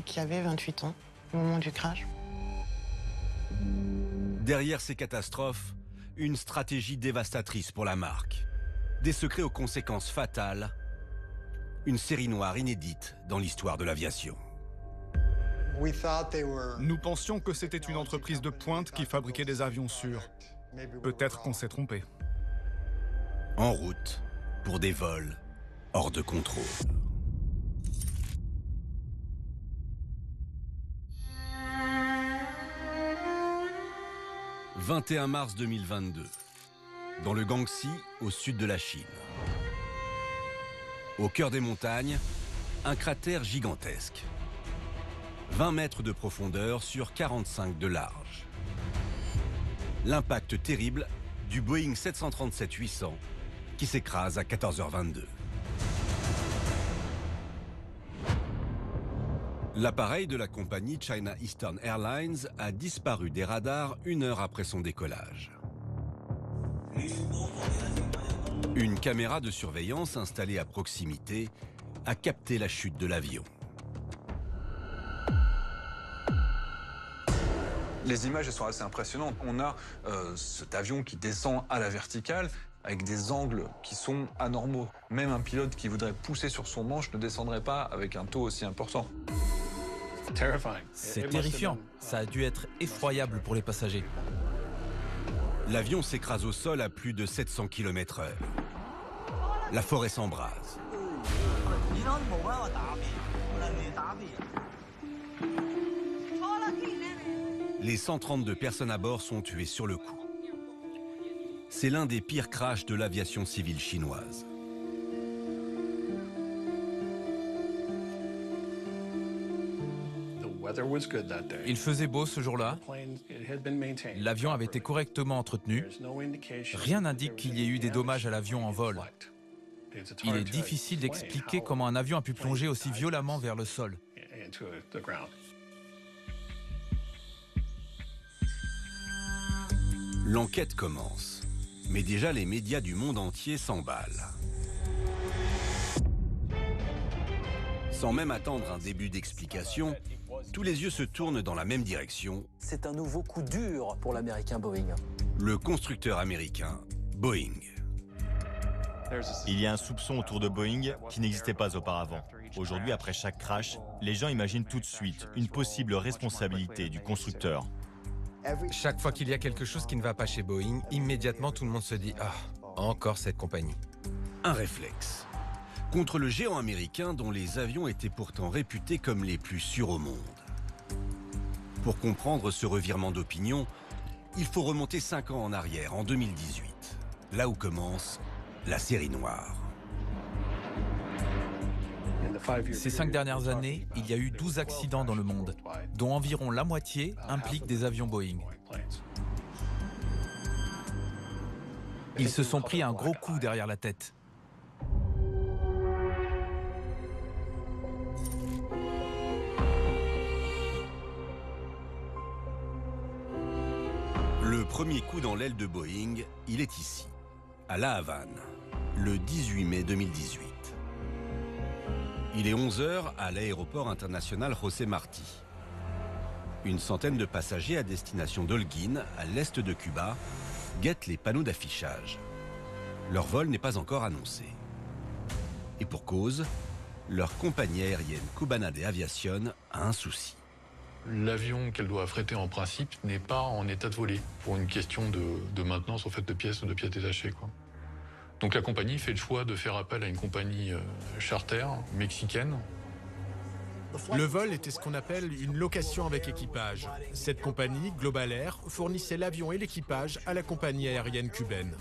qui avait 28 ans au moment du crash. Derrière ces catastrophes, une stratégie dévastatrice pour la marque. Des secrets aux conséquences fatales. Une série noire inédite dans l'histoire de l'aviation. Nous pensions que c'était une entreprise de pointe qui fabriquait des avions sûrs. Peut-être qu'on s'est trompé. En route pour des vols hors de contrôle. « 21 mars 2022, dans le Guangxi, au sud de la Chine. Au cœur des montagnes, un cratère gigantesque. 20 mètres de profondeur sur 45 de large. L'impact terrible du Boeing 737-800 qui s'écrase à 14h22. L'appareil de la compagnie China Eastern Airlines a disparu des radars 1 heure après son décollage. Une caméra de surveillance installée à proximité a capté la chute de l'avion. Les images sont assez impressionnantes. On a cet avion qui descend à la verticale avec des angles qui sont anormaux. Même un pilote qui voudrait pousser sur son manche ne descendrait pas avec un taux aussi important. C'est terrifiant. Ça a dû être effroyable pour les passagers. L'avion s'écrase au sol à plus de 700 km/h. La forêt s'embrase. Les 132 personnes à bord sont tuées sur le coup. C'est l'un des pires crashs de l'aviation civile chinoise. Il faisait beau ce jour-là. L'avion avait été correctement entretenu. Rien n'indique qu'il y ait eu des dommages à l'avion en vol. Il est difficile d'expliquer comment un avion a pu plonger aussi violemment vers le sol. L'enquête commence, mais déjà les médias du monde entier s'emballent. Sans même attendre un début d'explication, tous les yeux se tournent dans la même direction. C'est un nouveau coup dur pour l'américain Boeing. Le constructeur américain, Boeing. Il y a un soupçon autour de Boeing qui n'existait pas auparavant. Aujourd'hui, après chaque crash, les gens imaginent tout de suite une possible responsabilité du constructeur. Chaque fois qu'il y a quelque chose qui ne va pas chez Boeing, immédiatement tout le monde se dit « Ah, encore cette compagnie ». Un réflexe. Contre le géant américain dont les avions étaient pourtant réputés comme les plus sûrs au monde. Pour comprendre ce revirement d'opinion, il faut remonter 5 ans en arrière, en 2018, là où commence la série noire. Ces 5 dernières années, il y a eu 12 accidents dans le monde, dont environ la moitié impliquent des avions Boeing. Ils se sont pris un gros coup derrière la tête. Le premier coup dans l'aile de Boeing, il est ici, à La Havane, le 18 mai 2018. Il est 11h à l'aéroport international José Martí. Une centaine de passagers à destination d'Holguín, à l'est de Cuba, guettent les panneaux d'affichage. Leur vol n'est pas encore annoncé. Et pour cause, leur compagnie aérienne Cubana de Aviación a un souci. L'avion qu'elle doit affréter en principe n'est pas en état de voler pour une question de maintenance au fait de pièces détachées, quoi. Donc la compagnie fait le choix de faire appel à une compagnie charter mexicaine. Le vol était ce qu'on appelle une location avec équipage. Cette compagnie, Global Air, fournissait l'avion et l'équipage à la compagnie aérienne cubaine.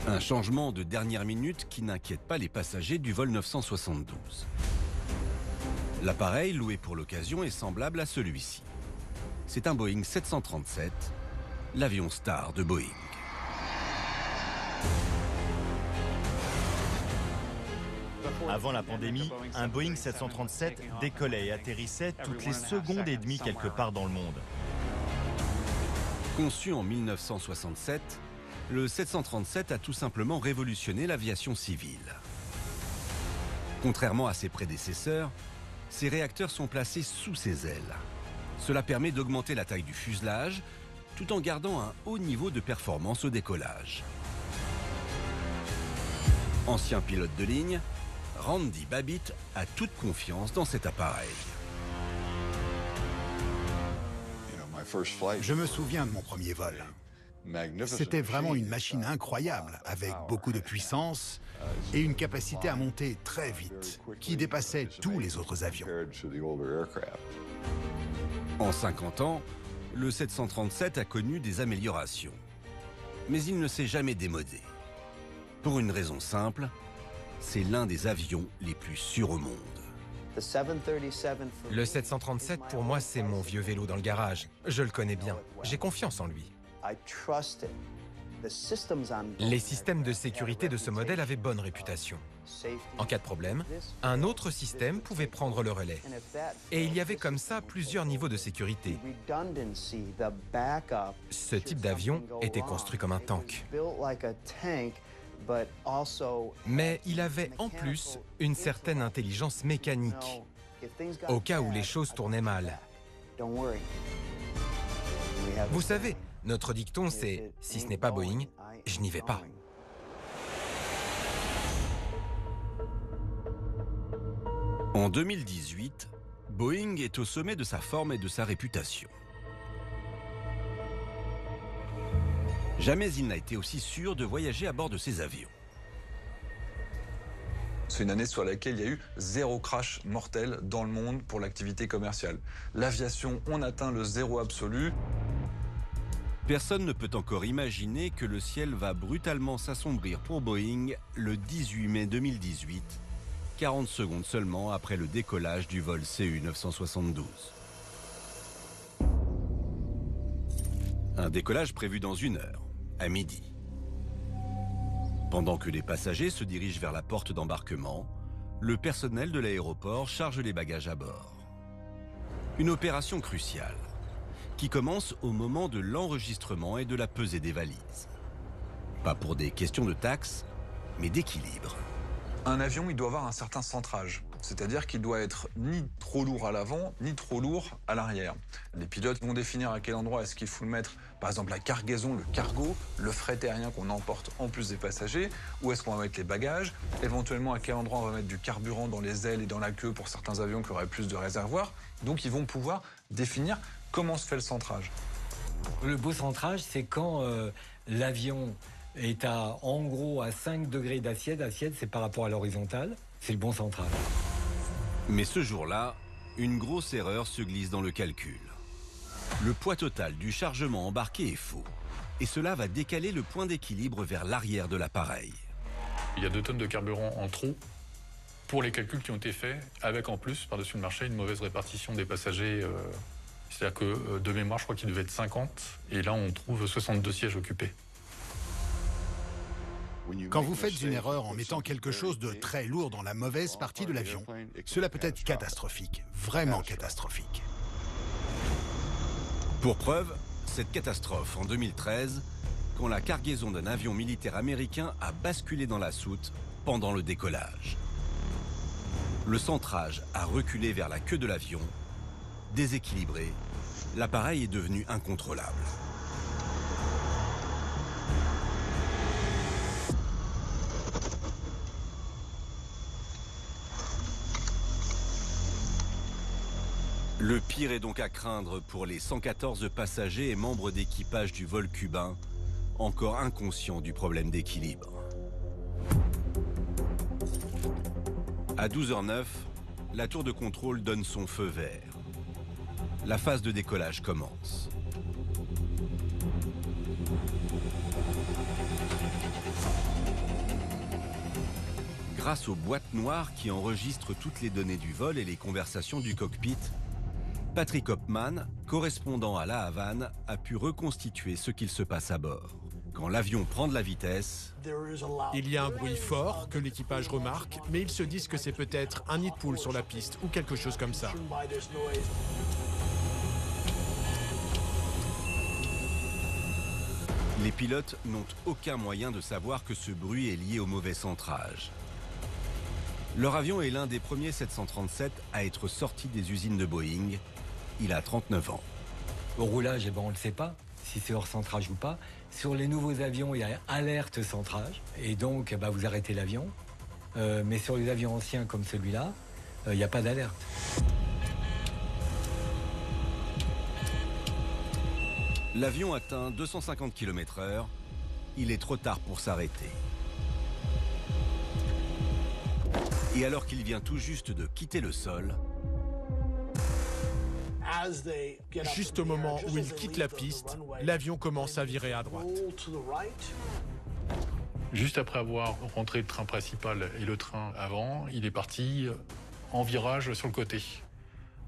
Un changement de dernière minute qui n'inquiète pas les passagers du vol 972. L'appareil loué pour l'occasion est semblable à celui-ci. C'est un Boeing 737, l'avion star de Boeing. Avant la pandémie, un Boeing 737 décollait et atterrissait toutes les secondes et demie quelque part dans le monde. Conçu en 1967, le 737 a tout simplement révolutionné l'aviation civile. Contrairement à ses prédécesseurs, Ces réacteurs sont placés sous ses ailes. Cela permet d'augmenter la taille du fuselage tout en gardant un haut niveau de performance au décollage. Ancien pilote de ligne, Randy Babbitt a toute confiance dans cet appareil. Je me souviens de mon premier vol. C'était vraiment une machine incroyable, avec beaucoup de puissance et une capacité à monter très vite, qui dépassait tous les autres avions. En 50 ans, le 737 a connu des améliorations. Mais il ne s'est jamais démodé. Pour une raison simple, c'est l'un des avions les plus sûrs au monde. Le 737, pour moi, c'est mon vieux vélo dans le garage. Je le connais bien. J'ai confiance en lui. Les systèmes de sécurité de ce modèle avaient bonne réputation. En cas de problème, un autre système pouvait prendre le relais. Et il y avait comme ça plusieurs niveaux de sécurité. Ce type d'avion était construit comme un tank. Mais il avait en plus une certaine intelligence mécanique, au cas où les choses tournaient mal. Vous savez, notre dicton c'est « si ce n'est pas Boeing, je n'y vais pas ». En 2018, Boeing est au sommet de sa forme et de sa réputation. Jamais il n'a été aussi sûr de voyager à bord de ses avions. C'est une année sur laquelle il y a eu 0 crash mortel dans le monde pour l'activité commerciale. L'aviation, on atteint le zéro absolu. Personne ne peut encore imaginer que le ciel va brutalement s'assombrir pour Boeing le 18 mai 2018, 40 secondes seulement après le décollage du vol CU-972. Un décollage prévu dans 1 heure, à midi. Pendant que les passagers se dirigent vers la porte d'embarquement, le personnel de l'aéroport charge les bagages à bord. Une opération cruciale, qui commence au moment de l'enregistrement et de la pesée des valises. Pas pour des questions de taxes, mais d'équilibre. Un avion, il doit avoir un certain centrage. C'est-à-dire qu'il doit être ni trop lourd à l'avant, ni trop lourd à l'arrière. Les pilotes vont définir à quel endroit est-ce qu'il faut le mettre, par exemple la cargaison, le cargo, le fret aérien qu'on emporte en plus des passagers, où est-ce qu'on va mettre les bagages, éventuellement à quel endroit on va mettre du carburant dans les ailes et dans la queue pour certains avions qui auraient plus de réservoirs. Donc ils vont pouvoir définir comment se fait le centrage. Le beau centrage, c'est quand l'avion est en gros à 5 degrés d'assiette. Assiette, c'est par rapport à l'horizontale. C'est le bon centrage. Mais ce jour-là, une grosse erreur se glisse dans le calcul. Le poids total du chargement embarqué est faux. Et cela va décaler le point d'équilibre vers l'arrière de l'appareil. Il y a 2 tonnes de carburant en trop pour les calculs qui ont été faits, avec en plus, par-dessus le marché, une mauvaise répartition des passagers. C'est-à-dire que de mémoire, je crois qu'il devait être 50. Et là, on trouve 62 sièges occupés. Quand vous faites une erreur en mettant quelque chose de très lourd dans la mauvaise partie de l'avion, cela peut être catastrophique, vraiment catastrophique. Pour preuve, cette catastrophe en 2013, quand la cargaison d'un avion militaire américain a basculé dans la soute pendant le décollage. Le centrage a reculé vers la queue de l'avion. Déséquilibré, l'appareil est devenu incontrôlable. Le pire est donc à craindre pour les 114 passagers et membres d'équipage du vol cubain, encore inconscients du problème d'équilibre. À 12h09, la tour de contrôle donne son feu vert. La phase de décollage commence. Grâce aux boîtes noires qui enregistrent toutes les données du vol et les conversations du cockpit, Patrick Hopman, correspondant à La Havane, a pu reconstituer ce qu'il se passe à bord. Quand l'avion prend de la vitesse, il y a un bruit fort que l'équipage remarque, mais ils se disent que c'est peut-être un nid de poule sur la piste ou quelque chose comme ça. Les pilotes n'ont aucun moyen de savoir que ce bruit est lié au mauvais centrage. Leur avion est l'un des premiers 737 à être sorti des usines de Boeing. Il a 39 ans. Au roulage, on ne le sait pas, si c'est hors centrage ou pas. Sur les nouveaux avions, il y a alerte centrage, et donc vous arrêtez l'avion. Mais sur les avions anciens comme celui-là, il n'y a pas d'alerte. L'avion atteint 250 km/h. Il est trop tard pour s'arrêter. Et alors qu'il vient tout juste de quitter le sol, juste au moment où il quitte la piste, l'avion commence à virer à droite. Juste après avoir rentré le train principal et le train avant, il est parti en virage sur le côté.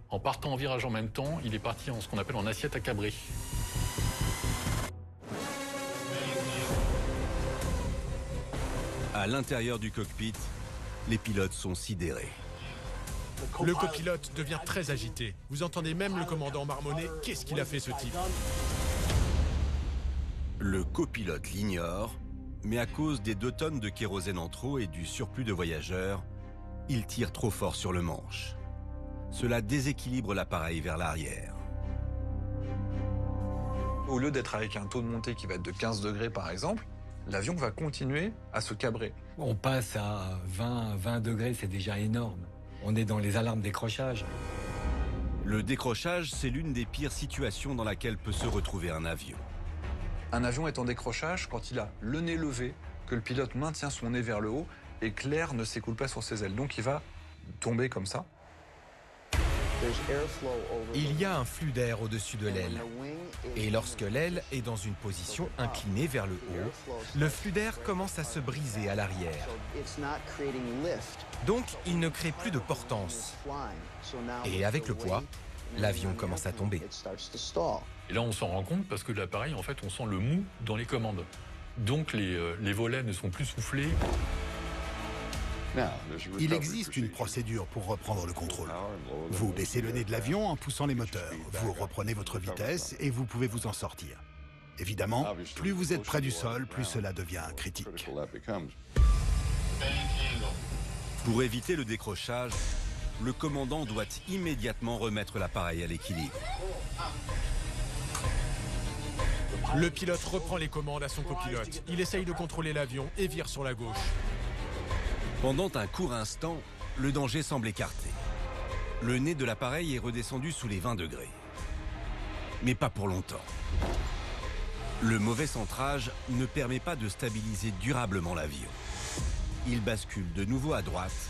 En partant en virage en même temps, il est parti en ce qu'on appelle en assiette à cabrer. à l'intérieur du cockpit, les pilotes sont sidérés. Le copilote devient très agité. Vous entendez même le commandant marmonner. Qu'est-ce qu'il a fait, ce type? Le copilote l'ignore, mais à cause des 2 tonnes de kérosène en trop et du surplus de voyageurs, il tire trop fort sur le manche. Cela déséquilibre l'appareil vers l'arrière. Au lieu d'être avec un taux de montée qui va être de 15 degrés par exemple, l'avion va continuer à se cabrer. On passe à 20 degrés, c'est déjà énorme. On est dans les alarmes décrochage. Le décrochage, c'est l'une des pires situations dans laquelle peut se retrouver un avion. Un avion est en décrochage quand il a le nez levé, que le pilote maintient son nez vers le haut et que l'air ne s'écoule pas sur ses ailes. Donc il va tomber comme ça. Il y a un flux d'air au-dessus de l'aile. Et lorsque l'aile est dans une position inclinée vers le haut, le flux d'air commence à se briser à l'arrière. Donc, il ne crée plus de portance. Et avec le poids, l'avion commence à tomber. Et là, on s'en rend compte parce que l'appareil, en fait, on sent le mou dans les commandes. Donc, les volets ne sont plus soufflés. Il existe une procédure pour reprendre le contrôle. Vous baissez le nez de l'avion en poussant les moteurs. Vous reprenez votre vitesse et vous pouvez vous en sortir. Évidemment, plus vous êtes près du sol, plus cela devient critique. Pour éviter le décrochage, le commandant doit immédiatement remettre l'appareil à l'équilibre. Le pilote reprend les commandes à son copilote. Il essaye de contrôler l'avion et vire sur la gauche. Pendant un court instant, le danger semble écarté. Le nez de l'appareil est redescendu sous les 20 degrés. Mais pas pour longtemps. Le mauvais centrage ne permet pas de stabiliser durablement l'avion. Il bascule de nouveau à droite,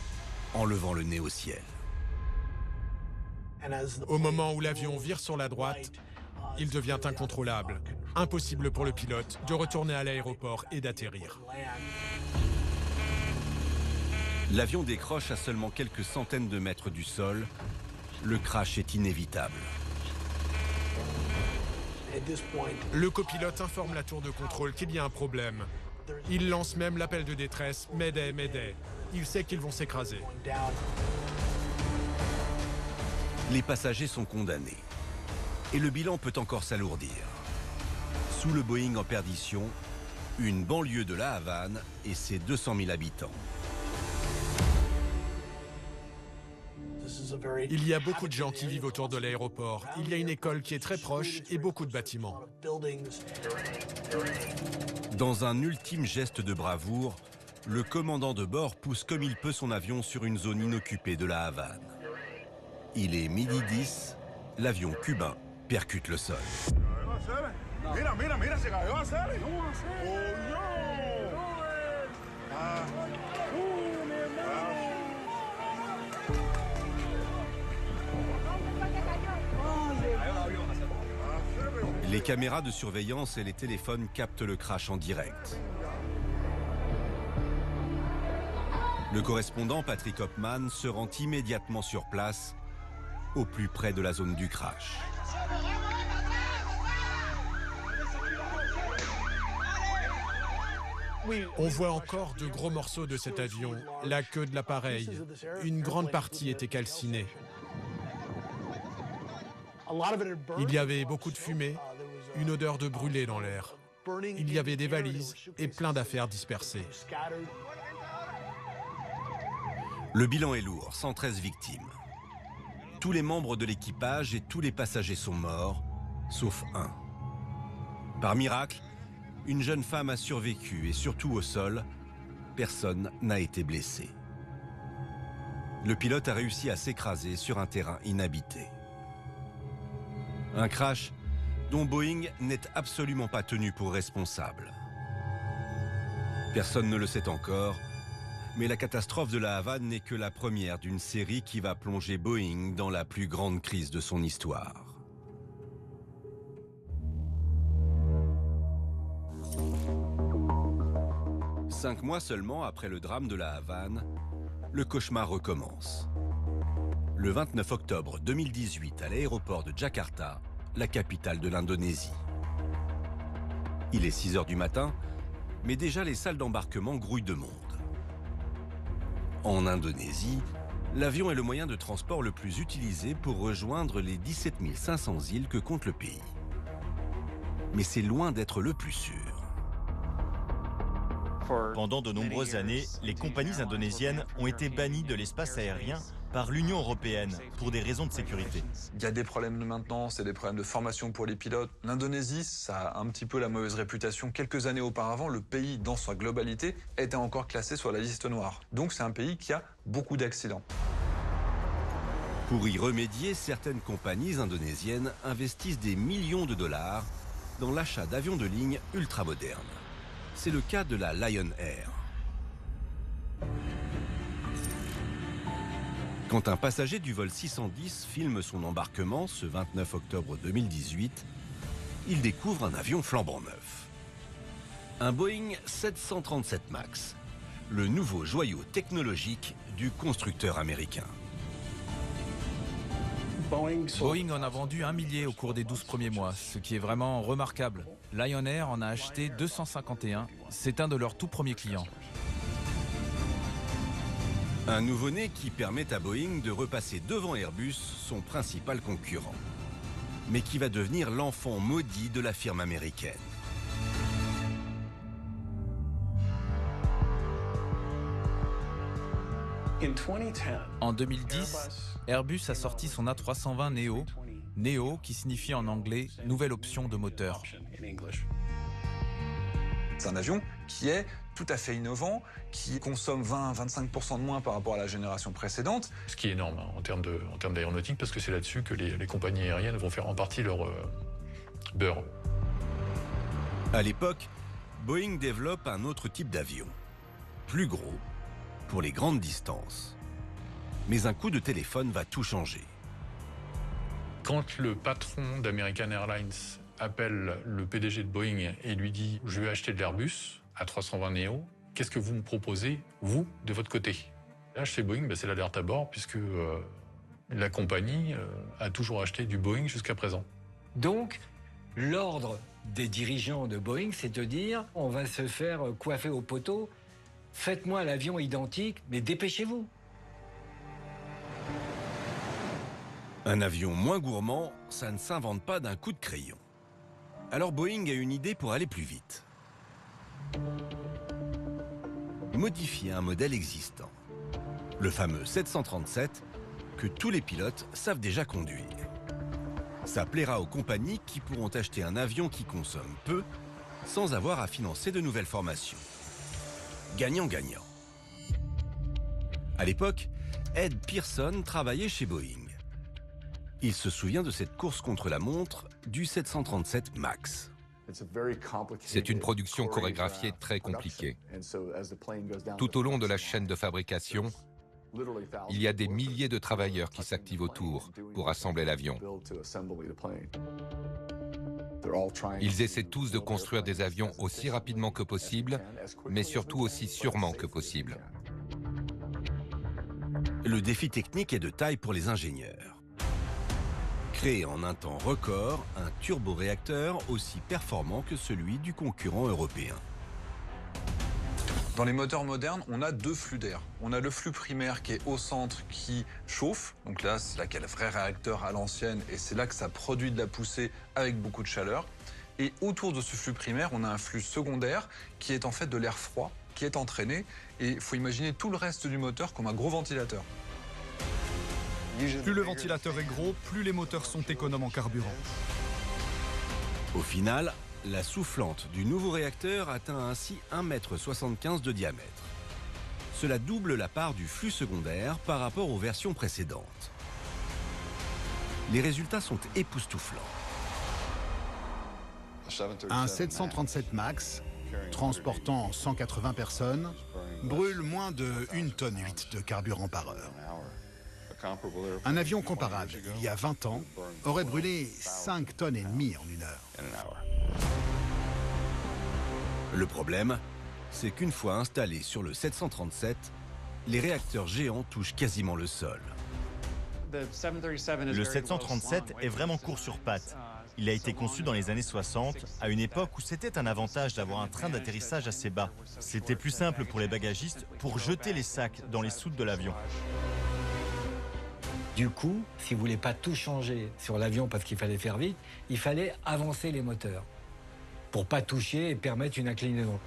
en levant le nez au ciel. Au moment où l'avion vire sur la droite, il devient incontrôlable. Impossible pour le pilote de retourner à l'aéroport et d'atterrir. L'avion décroche à seulement quelques centaines de mètres du sol. Le crash est inévitable. Le copilote informe la tour de contrôle qu'il y a un problème. Il lance même l'appel de détresse « Mayday, Mayday ». Il sait qu'ils vont s'écraser. Les passagers sont condamnés. Et le bilan peut encore s'alourdir. Sous le Boeing en perdition, une banlieue de La Havane et ses 200 000 habitants. Il y a beaucoup de gens qui vivent autour de l'aéroport. Il y a une école qui est très proche et beaucoup de bâtiments. Dans un ultime geste de bravoure, le commandant de bord pousse comme il peut son avion sur une zone inoccupée de La Havane. Il est 12h10, l'avion cubain percute le sol. Les caméras de surveillance et les téléphones captent le crash en direct. Le correspondant Patrick Hopman se rend immédiatement sur place, au plus près de la zone du crash. On voit encore de gros morceaux de cet avion, la queue de l'appareil. Une grande partie était calcinée. Il y avait beaucoup de fumée, une odeur de brûlé dans l'air. Il y avait des valises et plein d'affaires dispersées. Le bilan est lourd, 113 victimes. Tous les membres de l'équipage et tous les passagers sont morts, sauf un. Par miracle, une jeune femme a survécu et surtout au sol, personne n'a été blessé. Le pilote a réussi à s'écraser sur un terrain inhabité. Un crash dont Boeing n'est absolument pas tenu pour responsable. Personne ne le sait encore, mais la catastrophe de la Havane n'est que la première d'une série qui va plonger Boeing dans la plus grande crise de son histoire. Cinq mois seulement après le drame de la Havane, le cauchemar recommence. Le 29 octobre 2018, à l'aéroport de Jakarta, la capitale de l'Indonésie. Il est 6 h du matin, mais déjà les salles d'embarquement grouillent de monde. En Indonésie, l'avion est le moyen de transport le plus utilisé pour rejoindre les 17 500 îles que compte le pays. Mais c'est loin d'être le plus sûr. Pendant de nombreuses années, les compagnies indonésiennes ont été bannies de l'espace aérien par l'Union européenne pour des raisons de sécurité. Il y a des problèmes de maintenance et des problèmes de formation pour les pilotes. L'Indonésie, ça a un petit peu la mauvaise réputation. Quelques années auparavant, le pays, dans sa globalité, était encore classé sur la liste noire. Donc c'est un pays qui a beaucoup d'accidents. Pour y remédier, certaines compagnies indonésiennes investissent des millions de dollars dans l'achat d'avions de ligne ultramodernes. C'est le cas de la Lion Air. Quand un passager du vol 610 filme son embarquement ce 29 octobre 2018, il découvre un avion flambant neuf. Un Boeing 737 MAX, le nouveau joyau technologique du constructeur américain. Boeing en a vendu 1 millier au cours des 12 premiers mois, ce qui est vraiment remarquable. Lion Air en a acheté 251, c'est un de leurs tout premiers clients. Un nouveau-né qui permet à Boeing de repasser devant Airbus, son principal concurrent, mais qui va devenir l'enfant maudit de la firme américaine. En 2010, Airbus a sorti son A320 Neo, Neo qui signifie en anglais « nouvelle option de moteur ». C'est un avion qui est tout à fait innovant, qui consomme 20-25% de moins par rapport à la génération précédente. Ce qui est énorme en termes d'aéronautique, parce que c'est là-dessus que les compagnies aériennes vont faire en partie leur beurre. À l'époque, Boeing développe un autre type d'avion, plus gros, pour les grandes distances. Mais un coup de téléphone va tout changer. Quand le patron d'American Airlines appelle le PDG de Boeing et lui dit « Je vais acheter de l'Airbus A320 Neo, qu'est-ce que vous me proposez, vous, de votre côté ?» Là, chez Boeing, c'est l'alerte à bord, puisque la compagnie a toujours acheté du Boeing jusqu'à présent. Donc, l'ordre des dirigeants de Boeing, c'est de dire « On va se faire coiffer au poteau, faites-moi l'avion identique, mais dépêchez-vous ». Un avion moins gourmand, ça ne s'invente pas d'un coup de crayon. Alors Boeing a une idée pour aller plus vite. Modifier un modèle existant. Le fameux 737 que tous les pilotes savent déjà conduire. Ça plaira aux compagnies qui pourront acheter un avion qui consomme peu sans avoir à financer de nouvelles formations. Gagnant-gagnant. À l'époque, Ed Pearson travaillait chez Boeing. Il se souvient de cette course contre la montre du 737 MAX. C'est une production chorégraphiée très compliquée. Tout au long de la chaîne de fabrication, il y a des milliers de travailleurs qui s'activent autour pour assembler l'avion. Ils essaient tous de construire des avions aussi rapidement que possible, mais surtout aussi sûrement que possible. Le défi technique est de taille pour les ingénieurs. Créer en un temps record un turboréacteur aussi performant que celui du concurrent européen. Dans les moteurs modernes, on a deux flux d'air. On a le flux primaire qui est au centre, qui chauffe. Donc là, c'est là qu'il y a le vrai réacteur à l'ancienne et c'est là que ça produit de la poussée avec beaucoup de chaleur. Et autour de ce flux primaire, on a un flux secondaire qui est en fait de l'air froid qui est entraîné et il faut imaginer tout le reste du moteur comme un gros ventilateur. Plus le ventilateur est gros, plus les moteurs sont économes en carburant. Au final, la soufflante du nouveau réacteur atteint ainsi 1,75 m de diamètre. Cela double la part du flux secondaire par rapport aux versions précédentes. Les résultats sont époustouflants. Un 737 MAX, transportant 180 personnes, brûle moins de 1,8 tonne de carburant par heure. Un avion comparable, il y a 20 ans, aurait brûlé 5,5 tonnes en 1 heure. Le problème, c'est qu'une fois installés sur le 737, les réacteurs géants touchent quasiment le sol. Le 737 est vraiment court sur pattes. Il a été conçu dans les années 60, à une époque où c'était un avantage d'avoir un train d'atterrissage assez bas. C'était plus simple pour les bagagistes pour jeter les sacs dans les soutes de l'avion. Du coup, si vous ne voulez pas tout changer sur l'avion parce qu'il fallait faire vite, il fallait avancer les moteurs pour ne pas toucher et permettre une inclinaison.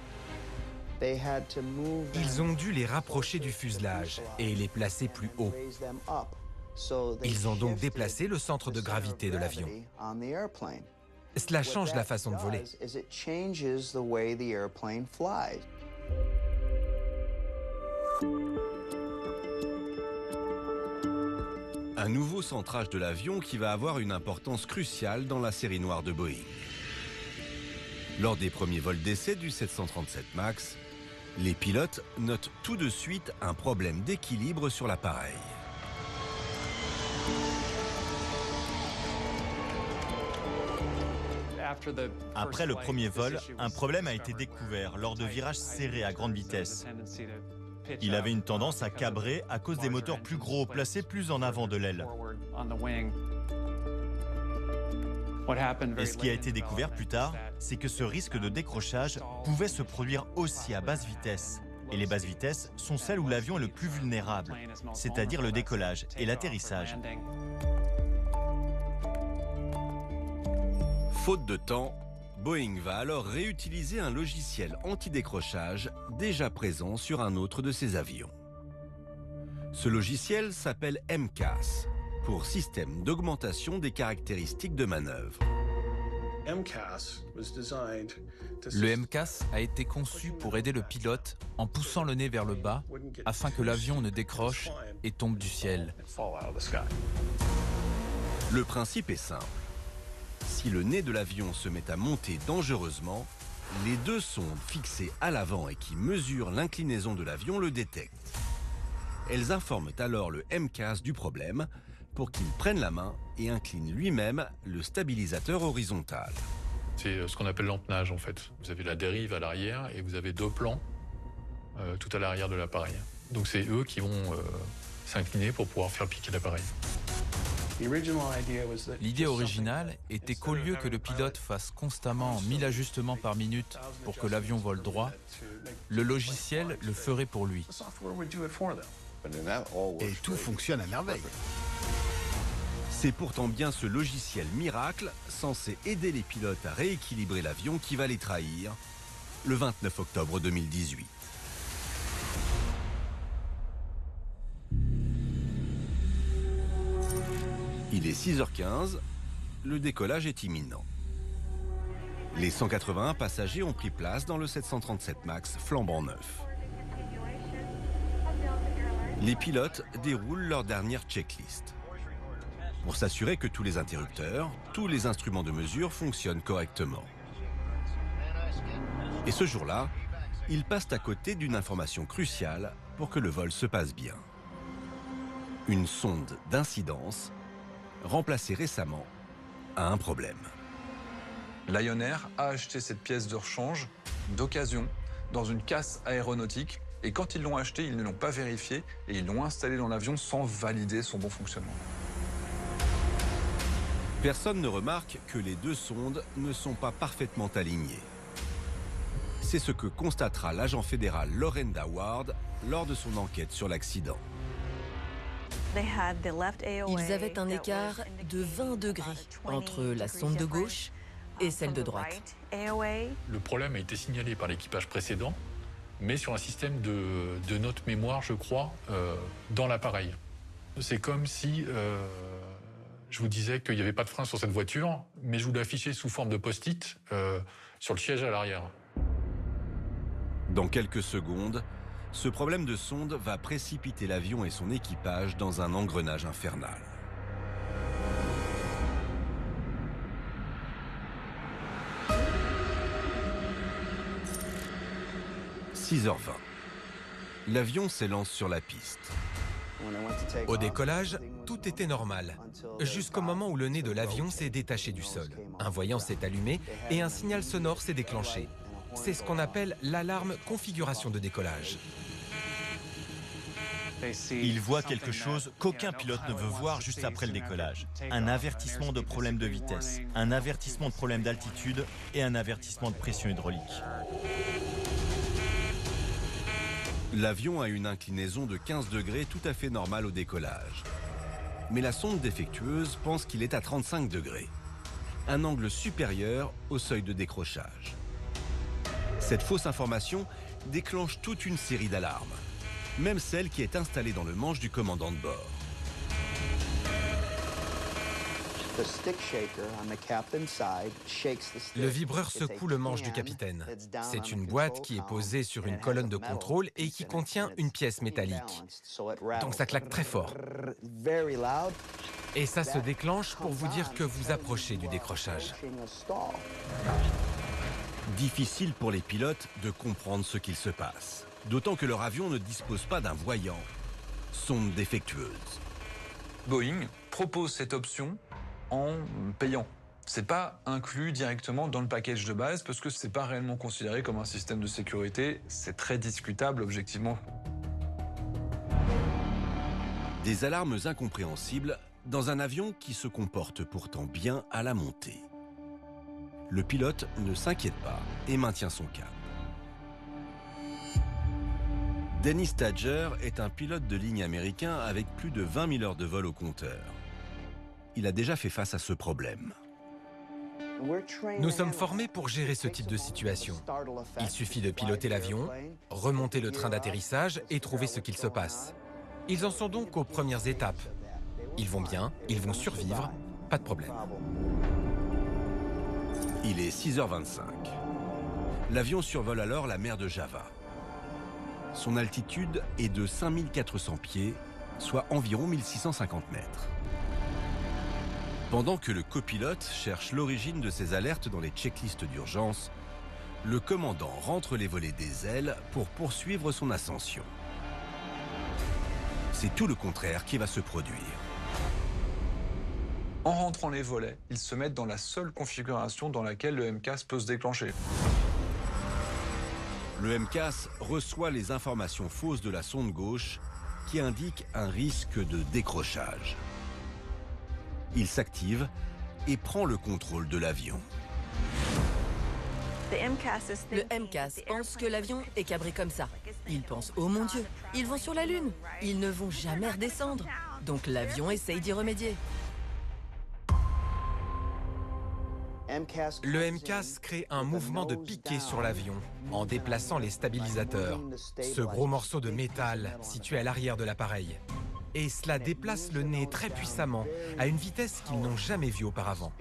Ils ont dû les rapprocher du fuselage et les placer plus haut. Ils ont donc déplacé le centre de gravité de l'avion. Cela change la façon de voler. Un nouveau centrage de l'avion qui va avoir une importance cruciale dans la série noire de Boeing. Lors des premiers vols d'essai du 737 MAX, les pilotes notent tout de suite un problème d'équilibre sur l'appareil. Après le premier vol, un problème a été découvert lors de virages serrés à grande vitesse. Il avait une tendance à cabrer à cause des moteurs plus gros, placés plus en avant de l'aile. Et ce qui a été découvert plus tard, c'est que ce risque de décrochage pouvait se produire aussi à basse vitesse. Et les basses vitesses sont celles où l'avion est le plus vulnérable, c'est-à-dire le décollage et l'atterrissage. Faute de temps, Boeing va alors réutiliser un logiciel anti-décrochage déjà présent sur un autre de ses avions. Ce logiciel s'appelle MCAS, pour Système d'augmentation des caractéristiques de manœuvre. Le MCAS a été conçu pour aider le pilote en poussant le nez vers le bas afin que l'avion ne décroche et tombe du ciel. Le principe est simple. Si le nez de l'avion se met à monter dangereusement, les deux sondes fixées à l'avant et qui mesurent l'inclinaison de l'avion le détectent. Elles informent alors le MCAS du problème pour qu'il prenne la main et incline lui-même le stabilisateur horizontal. C'est ce qu'on appelle l'empennage en fait. Vous avez la dérive à l'arrière et vous avez deux plans tout à l'arrière de l'appareil. Donc c'est eux qui vont s'incliner pour pouvoir faire piquer l'appareil. L'idée originale était qu'au lieu que le pilote fasse constamment 1000 ajustements par minute pour que l'avion vole droit, le logiciel le ferait pour lui. Et tout fonctionne à merveille. C'est pourtant bien ce logiciel miracle, censé aider les pilotes à rééquilibrer l'avion, qui va les trahir le 29 octobre 2018. Il est 6h15, le décollage est imminent. Les 181 passagers ont pris place dans le 737 MAX flambant neuf. Les pilotes déroulent leur dernière checklist pour s'assurer que tous les interrupteurs, tous les instruments de mesure fonctionnent correctement. Et ce jour-là, ils passent à côté d'une information cruciale pour que le vol se passe bien. Une sonde d'incidence remplacée récemment a un problème. Lion Air a acheté cette pièce de rechange d'occasion dans une casse aéronautique et quand ils l'ont acheté, ils ne l'ont pas vérifié et ils l'ont installé dans l'avion sans valider son bon fonctionnement. Personne ne remarque que les deux sondes ne sont pas parfaitement alignées. C'est ce que constatera l'agent fédéral Lorenda Ward lors de son enquête sur l'accident. Ils avaient un écart de 20 degrés entre la sonde de gauche et celle de droite. Le problème a été signalé par l'équipage précédent, mais sur un système de notes mémoire, je crois, dans l'appareil. C'est comme si je vous disais qu'il n'y avait pas de frein sur cette voiture, mais je vous l'affichais sous forme de post-it sur le siège à l'arrière. Dans quelques secondes, ce problème de sonde va précipiter l'avion et son équipage dans un engrenage infernal. « 6h20. L'avion s'élance sur la piste. Au décollage, tout était normal, jusqu'au moment où le nez de l'avion s'est détaché du sol. Un voyant s'est allumé et un signal sonore s'est déclenché. C'est ce qu'on appelle l'alarme configuration de décollage. Il voit quelque chose qu'aucun pilote ne veut voir juste après le décollage. Un avertissement de problème de vitesse, un avertissement de problème d'altitude et un avertissement de pression hydraulique. L'avion a une inclinaison de 15 degrés tout à fait normale au décollage. Mais la sonde défectueuse pense qu'il est à 35 degrés. Un angle supérieur au seuil de décrochage. Cette fausse information déclenche toute une série d'alarmes, même celle qui est installée dans le manche du commandant de bord. Le vibreur secoue le manche du capitaine. C'est une boîte qui est posée sur une colonne de contrôle et qui contient une pièce métallique. Donc ça claque très fort. Et ça se déclenche pour vous dire que vous approchez du décrochage. Difficile pour les pilotes de comprendre ce qu'il se passe. D'autant que leur avion ne dispose pas d'un voyant. Sonde défectueuse. Boeing propose cette option en payant. C'est pas inclus directement dans le package de base parce que c'est pas réellement considéré comme un système de sécurité. C'est très discutable objectivement. Des alarmes incompréhensibles dans un avion qui se comporte pourtant bien à la montée. Le pilote ne s'inquiète pas et maintient son cap. Dennis Tadger est un pilote de ligne américain avec plus de 20 000 heures de vol au compteur. Il a déjà fait face à ce problème. Nous sommes formés pour gérer ce type de situation. Il suffit de piloter l'avion, remonter le train d'atterrissage et trouver ce qu'il se passe. Ils en sont donc aux premières étapes. Ils vont bien, ils vont survivre, pas de problème. Il est 6h25. L'avion survole alors la mer de Java. Son altitude est de 5400 pieds, soit environ 1650 mètres. Pendant que le copilote cherche l'origine de ces alertes dans les checklists d'urgence, le commandant rentre les volets des ailes pour poursuivre son ascension. C'est tout le contraire qui va se produire. En rentrant les volets, ils se mettent dans la seule configuration dans laquelle le MCAS peut se déclencher. Le MCAS reçoit les informations fausses de la sonde gauche qui indiquent un risque de décrochage. Il s'active et prend le contrôle de l'avion. Le MCAS pense que l'avion est cabré comme ça. Il pense « Oh mon Dieu, ils vont sur la Lune, ils ne vont jamais redescendre ». Donc l'avion essaye d'y remédier. Le MCAS crée un mouvement de piqué sur l'avion en déplaçant les stabilisateurs, ce gros morceau de métal situé à l'arrière de l'appareil. Et cela déplace le nez très puissamment, à une vitesse qu'ils n'ont jamais vue auparavant.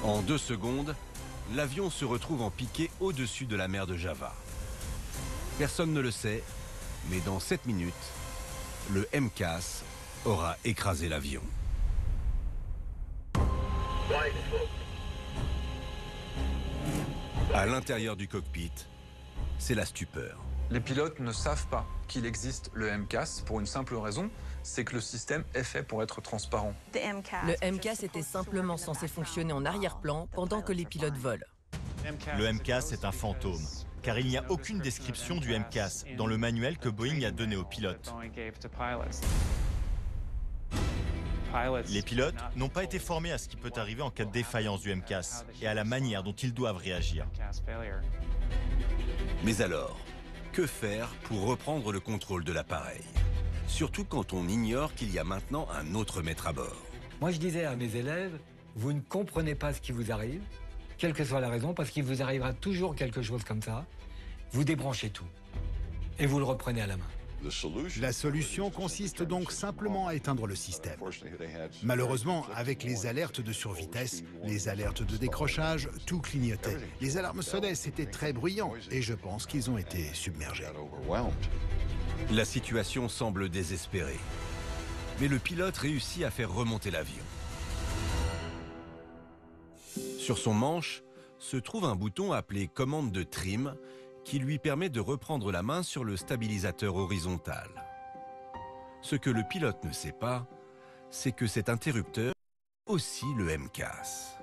En 2 secondes, l'avion se retrouve en piqué au-dessus de la mer de Java. Personne ne le sait, mais dans 7 minutes, le MCAS aura écrasé l'avion. À l'intérieur du cockpit, c'est la stupeur. Les pilotes ne savent pas qu'il existe le MCAS pour une simple raison, c'est que le système est fait pour être transparent. Le MCAS était simplement censé fonctionner en arrière-plan pendant que les pilotes volent. Le MCAS est un fantôme, car il n'y a aucune description du MCAS dans le manuel que Boeing a donné aux pilotes. Les pilotes n'ont pas été formés à ce qui peut arriver en cas de défaillance du MCAS et à la manière dont ils doivent réagir. Mais alors, que faire pour reprendre le contrôle de l'appareil? Surtout quand on ignore qu'il y a maintenant un autre maître à bord. Moi, je disais à mes élèves, vous ne comprenez pas ce qui vous arrive, quelle que soit la raison, parce qu'il vous arrivera toujours quelque chose comme ça. Vous débranchez tout et vous le reprenez à la main. La solution consiste donc simplement à éteindre le système. Malheureusement, avec les alertes de survitesse, les alertes de décrochage, tout clignotait. Les alarmes sonnaient, c'était très bruyant et je pense qu'ils ont été submergés. La situation semble désespérée. Mais le pilote réussit à faire remonter l'avion. Sur son manche se trouve un bouton appelé commande de trim qui lui permet de reprendre la main sur le stabilisateur horizontal. Ce que le pilote ne sait pas, c'est que cet interrupteur est aussi le MCAS.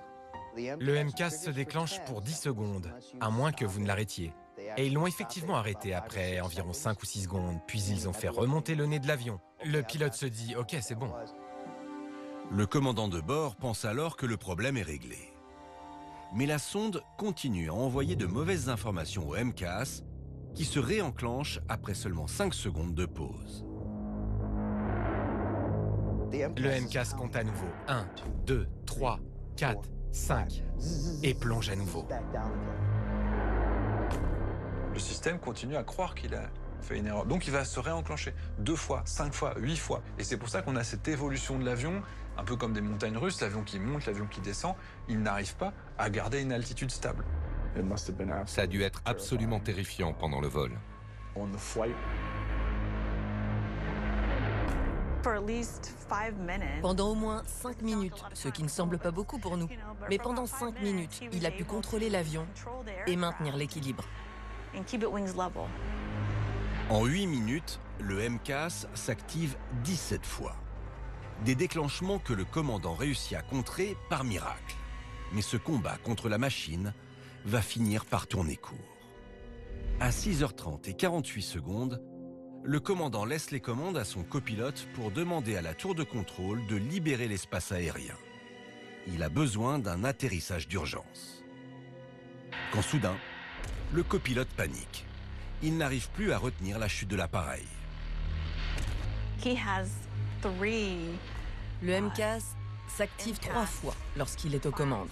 Le MCAS se déclenche pour 10 secondes, à moins que vous ne l'arrêtiez. Et ils l'ont effectivement arrêté après environ 5 ou 6 secondes, puis ils ont fait remonter le nez de l'avion. Le pilote se dit « Ok, c'est bon ». Le commandant de bord pense alors que le problème est réglé. Mais la sonde continue à envoyer de mauvaises informations au MCAS qui se réenclenche après seulement 5 secondes de pause. Le MCAS compte à nouveau 1, 2, 3, 4, 5 et plonge à nouveau. Le système continue à croire qu'il a fait une erreur. Donc il va se réenclencher 2 fois, 5 fois, 8 fois. Et c'est pour ça qu'on a cette évolution de l'avion, un peu comme des montagnes russes, l'avion qui monte, l'avion qui descend. Il n'arrive pas à garder une altitude stable. Ça a dû être absolument terrifiant pendant le vol. Pendant au moins 5 minutes, ce qui ne semble pas beaucoup pour nous. Mais pendant 5 minutes, il a pu contrôler l'avion et maintenir l'équilibre. En 8 minutes, le MCAS s'active 17 fois. Des déclenchements que le commandant réussit à contrer par miracle. Mais ce combat contre la machine va finir par tourner court. À 6h30 et 48 secondes, le commandant laisse les commandes à son copilote pour demander à la tour de contrôle de libérer l'espace aérien. Il a besoin d'un atterrissage d'urgence. Quand soudain, le copilote panique. Il n'arrive plus à retenir la chute de l'appareil. Le MCAS s'active 3 fois lorsqu'il est aux commandes.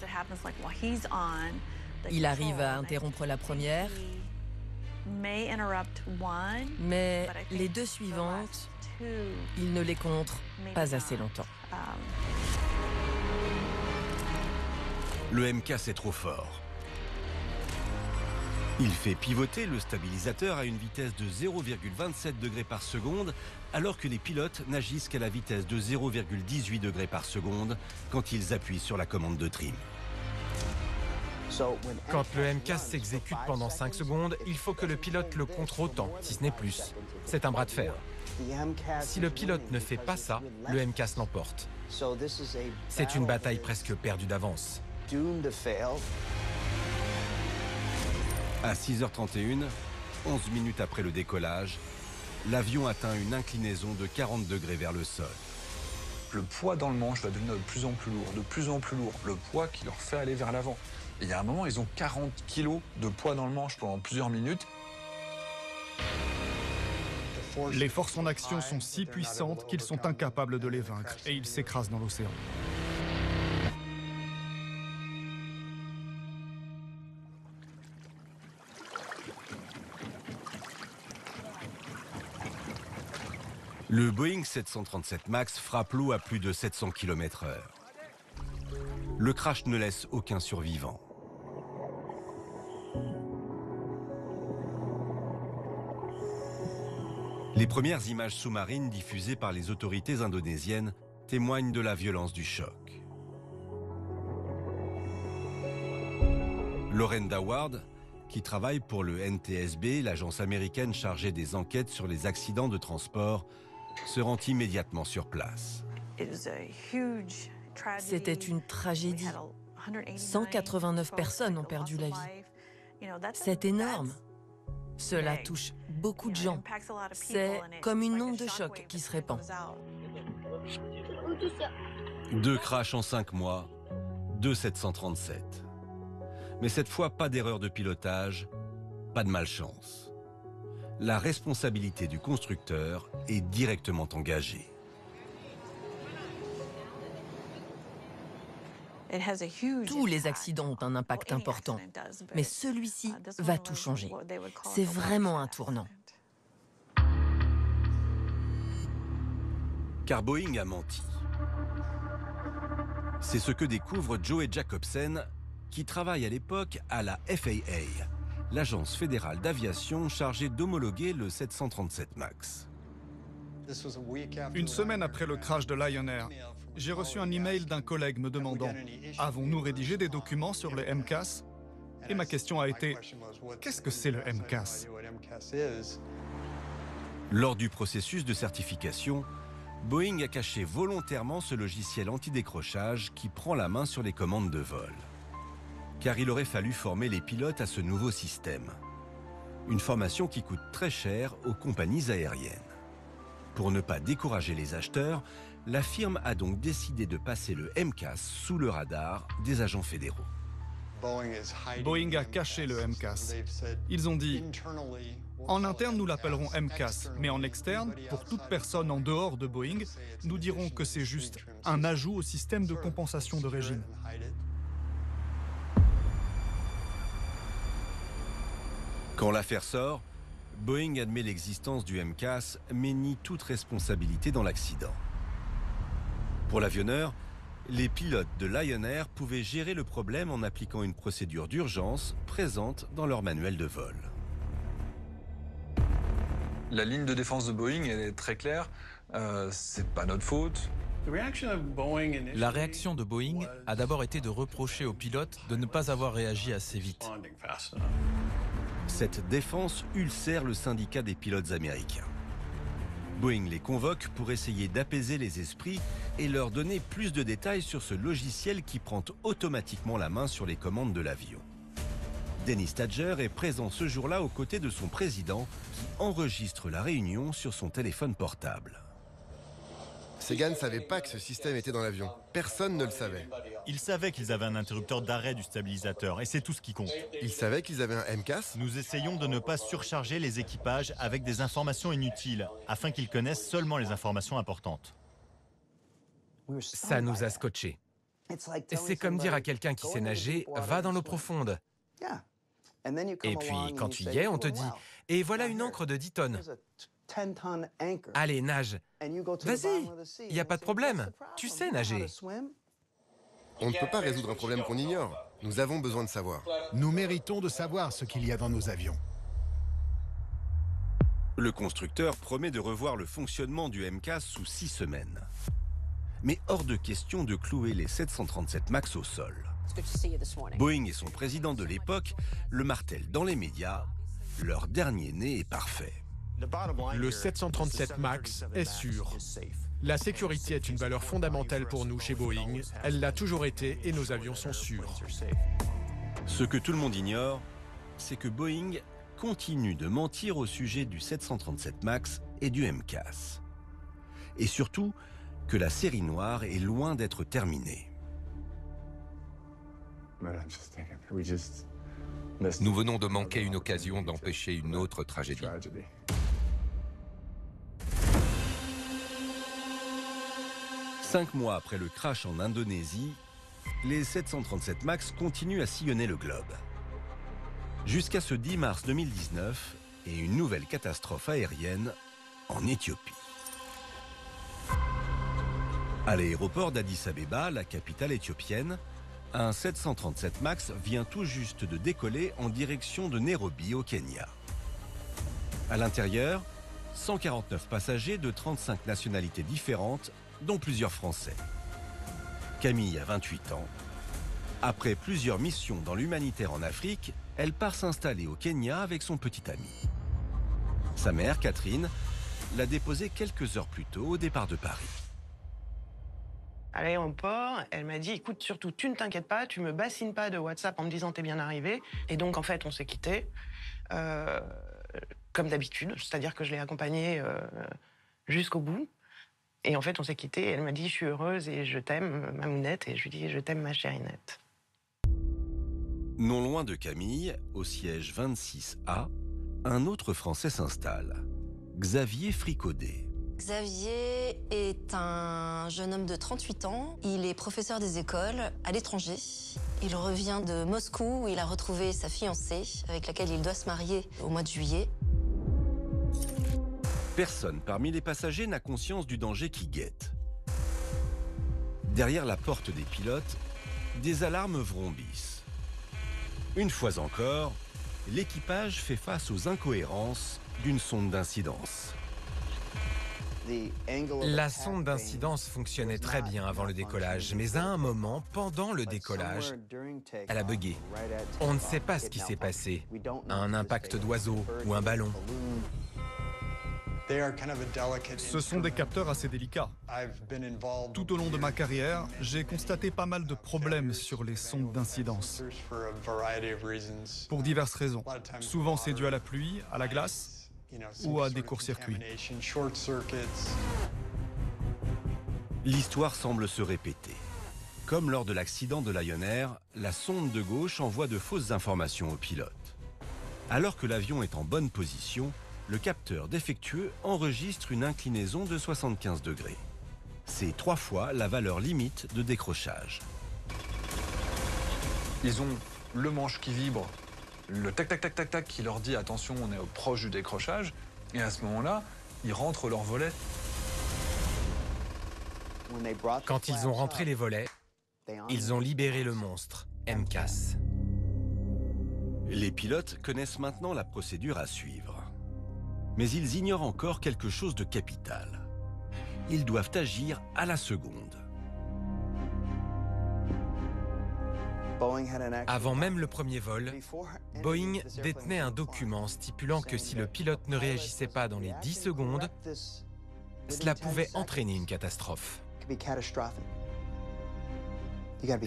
Il arrive à interrompre la première, mais les 2 suivantes, il ne les contre pas assez longtemps. Le MCAS est trop fort. Il fait pivoter le stabilisateur à une vitesse de 0,27 degrés par seconde, alors que les pilotes n'agissent qu'à la vitesse de 0,18 degrés par seconde quand ils appuient sur la commande de trim. Quand le MCAS s'exécute pendant 5 secondes, il faut que le pilote le contre autant, si ce n'est plus. C'est un bras de fer. Si le pilote ne fait pas ça, le MCAS l'emporte. C'est une bataille presque perdue d'avance. À 6h31, 11 minutes après le décollage, l'avion atteint une inclinaison de 40 degrés vers le sol. Le poids dans le manche va devenir de plus en plus lourd, de plus en plus lourd. Le poids qui leur fait aller vers l'avant. Et il y a un moment, ils ont 40 kilos de poids dans le manche pendant plusieurs minutes. Les forces en action sont si puissantes qu'ils sont incapables de les vaincre et ils s'écrasent dans l'océan. Le Boeing 737 MAX frappe l'eau à plus de 700 km/h. Le crash ne laisse aucun survivant. Les premières images sous-marines diffusées par les autorités indonésiennes témoignent de la violence du choc. Lauren Daward, qui travaille pour le NTSB, l'agence américaine chargée des enquêtes sur les accidents de transport, se rend immédiatement sur place. C'était une tragédie. 189 personnes ont perdu la vie. C'est énorme. Cela touche beaucoup de gens. C'est comme une onde de choc qui se répand. 2 crashs en 5 mois, 2 737. Mais cette fois, pas d'erreur de pilotage, pas de malchance. La responsabilité du constructeur est directement engagée. Tous les accidents ont un impact important, mais celui-ci va tout changer. C'est vraiment un tournant. Car Boeing a menti. C'est ce que découvre Joey Jacobsen, qui travaille à l'époque à la FAA, l'agence fédérale d'aviation chargée d'homologuer le 737 MAX. Une semaine après le crash de Lion Air, j'ai reçu un email d'un collègue me demandant « Avons-nous rédigé des documents sur le MCAS ?» Et ma question a été « Qu'est-ce que c'est le MCAS ?» Lors du processus de certification, Boeing a caché volontairement ce logiciel antidécrochage qui prend la main sur les commandes de vol. Car il aurait fallu former les pilotes à ce nouveau système. Une formation qui coûte très cher aux compagnies aériennes. Pour ne pas décourager les acheteurs, la firme a donc décidé de passer le MCAS sous le radar des agents fédéraux. Boeing a caché le MCAS. Ils ont dit « En interne, nous l'appellerons MCAS, mais en externe, pour toute personne en dehors de Boeing, nous dirons que c'est juste un ajout au système de compensation de régime. » Quand l'affaire sort, Boeing admet l'existence du MCAS, mais nie toute responsabilité dans l'accident. Pour l'avionneur, les pilotes de Lion Air pouvaient gérer le problème en appliquant une procédure d'urgence présente dans leur manuel de vol. La ligne de défense de Boeing, elle est très claire. C'est pas notre faute. La réaction de Boeing a d'abord été de reprocher aux pilotes de ne pas avoir réagi assez vite. Cette défense ulcère le syndicat des pilotes américains. Boeing les convoque pour essayer d'apaiser les esprits et leur donner plus de détails sur ce logiciel qui prend automatiquement la main sur les commandes de l'avion. Dennis Tadger est présent ce jour-là aux côtés de son président qui enregistre la réunion sur son téléphone portable. Segan ne savait pas que ce système était dans l'avion. Personne ne le savait. Ils savaient qu'ils avaient un interrupteur d'arrêt du stabilisateur et c'est tout ce qui compte. Ils savaient qu'ils avaient un MCAS? Nous essayons de ne pas surcharger les équipages avec des informations inutiles afin qu'ils connaissent seulement les informations importantes. Ça nous a scotché. C'est comme dire à quelqu'un qui sait nager, va dans l'eau profonde. Et puis, quand tu y es, on te dit, et voilà une ancre de 10 tonnes. Allez, nage. Vas-y, il n'y a pas de problème. Tu sais nager. On ne peut pas résoudre un problème qu'on ignore. Nous avons besoin de savoir. Nous méritons de savoir ce qu'il y a dans nos avions. Le constructeur promet de revoir le fonctionnement du MCAS sous 6 semaines. Mais hors de question de clouer les 737 MAX au sol. Boeing et son président de l'époque le martèlent dans les médias. Leur dernier né est parfait. Le 737 MAX est sûr. La sécurité est une valeur fondamentale pour nous chez Boeing. Elle l'a toujours été et nos avions sont sûrs. Ce que tout le monde ignore, c'est que Boeing continue de mentir au sujet du 737 MAX et du MCAS. Et surtout, que la série noire est loin d'être terminée. Nous venons de manquer une occasion d'empêcher une autre tragédie. Cinq mois après le crash en Indonésie, les 737 MAX continuent à sillonner le globe. Jusqu'à ce 10 mars 2019 et une nouvelle catastrophe aérienne en Éthiopie. À l'aéroport d'Addis Abeba, la capitale éthiopienne, un 737 MAX vient tout juste de décoller en direction de Nairobi au Kenya. À l'intérieur, 149 passagers de 35 nationalités différentes, dont plusieurs Français. Camille a 28 ans. Après plusieurs missions dans l'humanitaire en Afrique, elle part s'installer au Kenya avec son petit ami. Sa mère, Catherine, l'a déposé quelques heures plus tôt au départ de Paris. À l'aéroport, elle m'a dit, écoute, surtout, tu ne t'inquiètes pas, tu me bassines pas de WhatsApp en me disant t'es bien arrivé. Et donc, en fait, on s'est quittés, comme d'habitude. C'est-à-dire que je l'ai accompagnée jusqu'au bout. Et en fait, on s'est quittés et elle m'a dit, je suis heureuse et je t'aime, Mamounette. Et je lui dis, je t'aime, ma chérinette. Non loin de Camille, au siège 26A, un autre Français s'installe, Xavier Fricaudet. Xavier est un jeune homme de 38 ans. Il est professeur des écoles à l'étranger. Il revient de Moscou où il a retrouvé sa fiancée, avec laquelle il doit se marier au mois de juillet. Personne parmi les passagers n'a conscience du danger qui guette. Derrière la porte des pilotes, des alarmes vrombissent. Une fois encore, l'équipage fait face aux incohérences d'une sonde d'incidence. La sonde d'incidence fonctionnait très bien avant le décollage, mais à un moment, pendant le décollage, elle a bugué. On ne sait pas ce qui s'est passé. Un impact d'oiseau ou un ballon. Ce sont des capteurs assez délicats. Tout au long de ma carrière, j'ai constaté pas mal de problèmes sur les sondes d'incidence. Pour diverses raisons. Souvent c'est dû à la pluie, à la glace ou à des courts-circuits. L'histoire semble se répéter. Comme lors de l'accident de Lion Air, la sonde de gauche envoie de fausses informations au pilote. Alors que l'avion est en bonne position, le capteur défectueux enregistre une inclinaison de 75 degrés. C'est 3 fois la valeur limite de décrochage. Ils ont le manche qui vibre, le tac tac tac tac tac qui leur dit attention, on est proche du décrochage, et à ce moment-là, ils rentrent leur volet. Quand ils ont rentré les volets, ils ont libéré le monstre, MCAS. Les pilotes connaissent maintenant la procédure à suivre. Mais ils ignorent encore quelque chose de capital. Ils doivent agir à la seconde. Avant même le premier vol, Boeing détenait un document stipulant que si le pilote ne réagissait pas dans les 10 secondes, cela pouvait entraîner une catastrophe.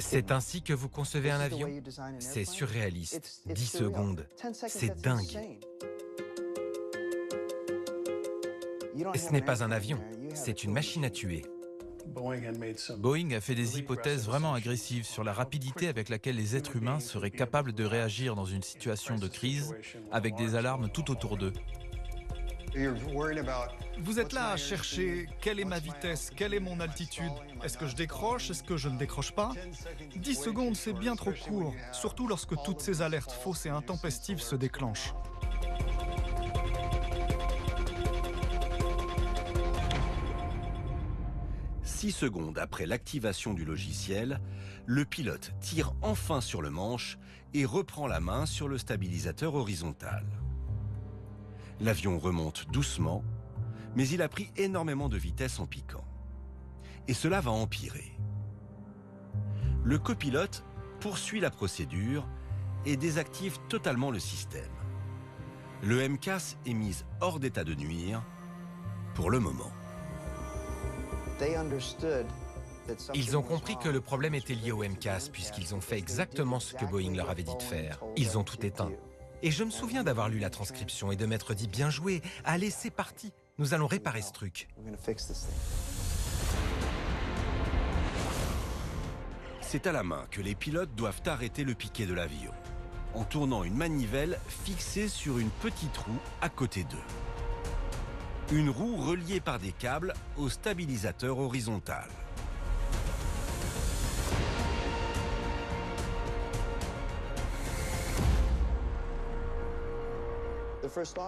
C'est ainsi que vous concevez un avion? C'est surréaliste. 10 secondes. C'est dingue. Ce n'est pas un avion, c'est une machine à tuer. Boeing a fait des hypothèses vraiment agressives sur la rapidité avec laquelle les êtres humains seraient capables de réagir dans une situation de crise avec des alarmes tout autour d'eux. Vous êtes là à chercher quelle est ma vitesse, quelle est mon altitude. Est-ce que je décroche, est-ce que je ne décroche pas? 10 secondes, c'est bien trop court, surtout lorsque toutes ces alertes fausses et intempestives se déclenchent. Six secondes après l'activation du logiciel, le pilote tire enfin sur le manche et reprend la main sur le stabilisateur horizontal. L'avion remonte doucement, mais il a pris énormément de vitesse en piquant. Et cela va empirer. Le copilote poursuit la procédure et désactive totalement le système. Le MCAS est mis hors d'état de nuire pour le moment. Ils ont compris que le problème était lié au MCAS puisqu'ils ont fait exactement ce que Boeing leur avait dit de faire. Ils ont tout éteint. Et je me souviens d'avoir lu la transcription et de m'être dit « Bien joué, allez, c'est parti, nous allons réparer ce truc ». C'est à la main que les pilotes doivent arrêter le piquet de l'avion, en tournant une manivelle fixée sur une petite roue à côté d'eux. Une roue reliée par des câbles au stabilisateur horizontal.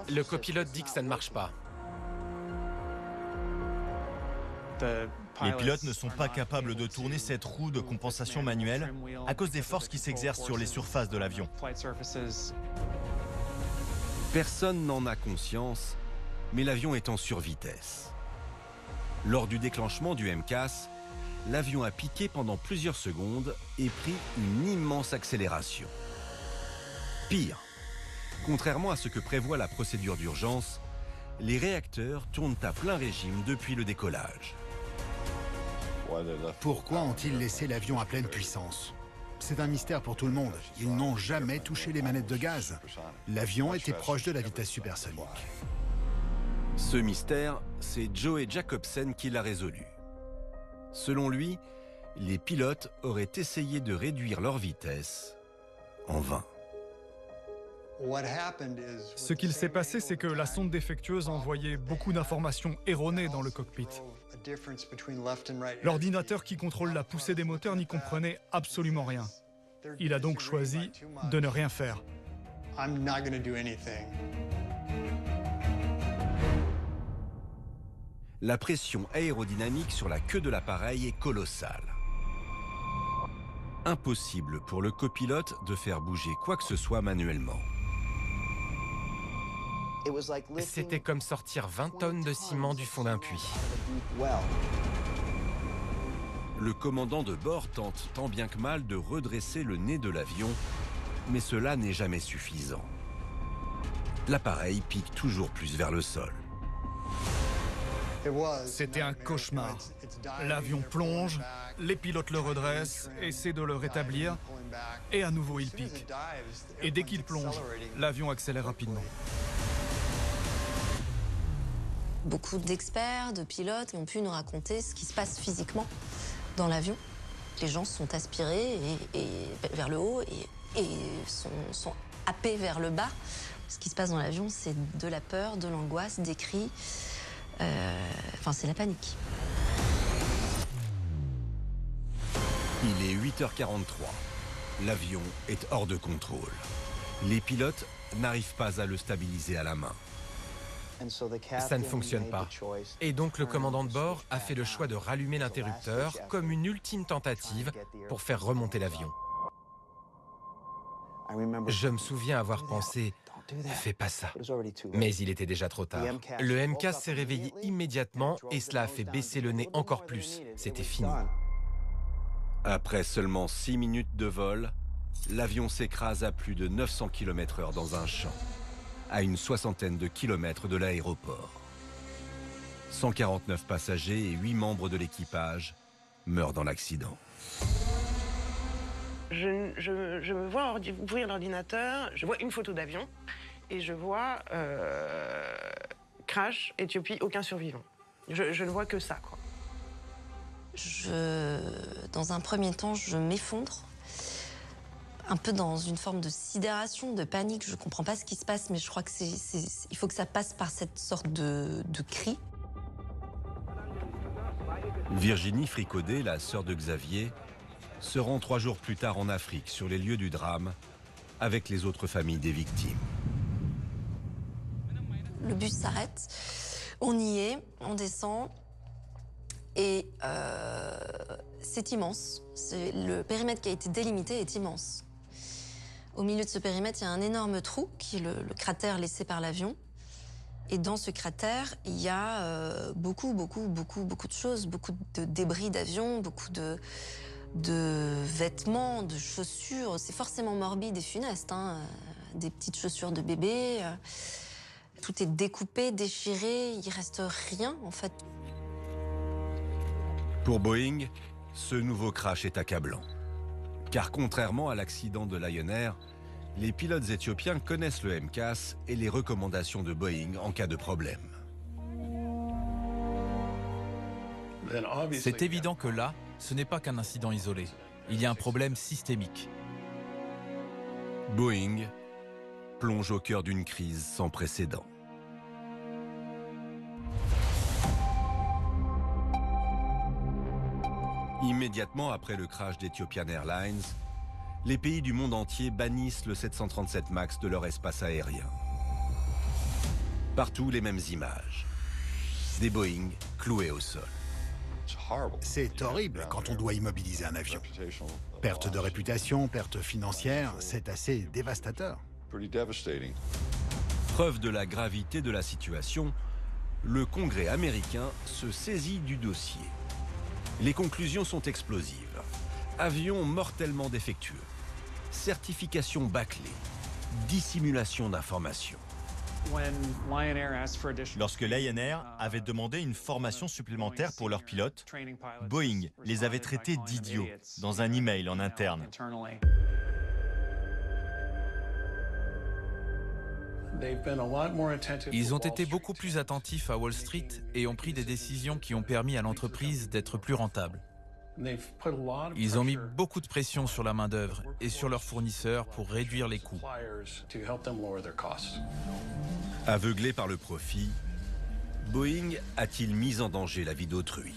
Le copilote dit que ça ne marche pas. Les pilotes ne sont pas capables de tourner cette roue de compensation manuelle à cause des forces qui s'exercent sur les surfaces de l'avion. Personne n'en a conscience, mais l'avion est en survitesse. Lors du déclenchement du MCAS, l'avion a piqué pendant plusieurs secondes et pris une immense accélération. Pire, contrairement à ce que prévoit la procédure d'urgence, les réacteurs tournent à plein régime depuis le décollage. Pourquoi ont-ils laissé l'avion à pleine puissance? C'est un mystère pour tout le monde. Ils n'ont jamais touché les manettes de gaz. L'avion était proche de la vitesse supersonique. Ce mystère, c'est Joey Jacobsen qui l'a résolu. Selon lui, les pilotes auraient essayé de réduire leur vitesse en vain. Ce qu'il s'est passé, c'est que la sonde défectueuse envoyait beaucoup d'informations erronées dans le cockpit. L'ordinateur qui contrôle la poussée des moteurs n'y comprenait absolument rien. Il a donc choisi de ne rien faire. La pression aérodynamique sur la queue de l'appareil est colossale. Impossible pour le copilote de faire bouger quoi que ce soit manuellement. C'était comme sortir 20 tonnes de ciment du fond d'un puits. Le commandant de bord tente tant bien que mal de redresser le nez de l'avion, mais cela n'est jamais suffisant. L'appareil pique toujours plus vers le sol. C'était un cauchemar. L'avion plonge, les pilotes le redressent, essaient de le rétablir, et à nouveau il pique. Et dès qu'il plonge, l'avion accélère rapidement. Beaucoup d'experts, de pilotes ont pu nous raconter ce qui se passe physiquement dans l'avion. Les gens sont aspirés vers le haut et sont happés vers le bas. Ce qui se passe dans l'avion, c'est de la peur, de l'angoisse, des cris. Enfin, c'est la panique. Il est 8h43. L'avion est hors de contrôle. Les pilotes n'arrivent pas à le stabiliser à la main. Ça ne fonctionne pas. Et donc le commandant de bord a fait le choix de rallumer l'interrupteur comme une ultime tentative pour faire remonter l'avion. Je me souviens avoir pensé « fais pas ça ». Mais il était déjà trop tard. Le MCAS s'est réveillé immédiatement et cela a fait baisser le nez encore plus. C'était fini. Après seulement 6 minutes de vol, l'avion s'écrase à plus de 900 km/h dans un champ, à une soixantaine de kilomètres de l'aéroport. 149 passagers et 8 membres de l'équipage meurent dans l'accident. Je me vois ouvrir l'ordinateur, je vois une photo d'avion et je vois crash, Éthiopie, aucun survivant. Je ne vois que ça, quoi. Dans un premier temps, je m'effondre, un peu dans une forme de sidération, de panique. Je ne comprends pas ce qui se passe, mais je crois il faut que ça passe par cette sorte de cri. Virginie Fricaudet, la sœur de Xavier, se rend 3 jours plus tard en Afrique, sur les lieux du drame, avec les autres familles des victimes. Le bus s'arrête, on y est, on descend, et c'est immense. Le périmètre qui a été délimité est immense. Au milieu de ce périmètre, il y a un énorme trou, qui est le cratère laissé par l'avion. Et dans ce cratère, il y a beaucoup de choses, beaucoup de débris d'avion, beaucoup de vêtements, de chaussures. C'est forcément morbide et funeste, hein. Des petites chaussures de bébé. Tout est découpé, déchiré, il reste rien, en fait. Pour Boeing, ce nouveau crash est accablant. Car contrairement à l'accident de Lion Air, les pilotes éthiopiens connaissent le MCAS et les recommandations de Boeing en cas de problème. C'est évident que là, ce n'est pas qu'un incident isolé. Il y a un problème systémique. Boeing plonge au cœur d'une crise sans précédent. Immédiatement après le crash d'Ethiopian Airlines, les pays du monde entier bannissent le 737 MAX de leur espace aérien. Partout les mêmes images. Des Boeing cloués au sol. C'est horrible quand on doit immobiliser un avion. Perte de réputation, perte financière, c'est assez dévastateur. Preuve de la gravité de la situation, le Congrès américain se saisit du dossier. Les conclusions sont explosives. Avion mortellement défectueux, certification bâclée, dissimulation d'informations. Lorsque Lion Air avait demandé une formation supplémentaire pour leurs pilotes, Boeing les avait traités d'idiots dans un email en interne. Ils ont été beaucoup plus attentifs à Wall Street et ont pris des décisions qui ont permis à l'entreprise d'être plus rentable. Ils ont mis beaucoup de pression sur la main-d'œuvre et sur leurs fournisseurs pour réduire les coûts. Aveuglé par le profit, Boeing a-t-il mis en danger la vie d'autrui?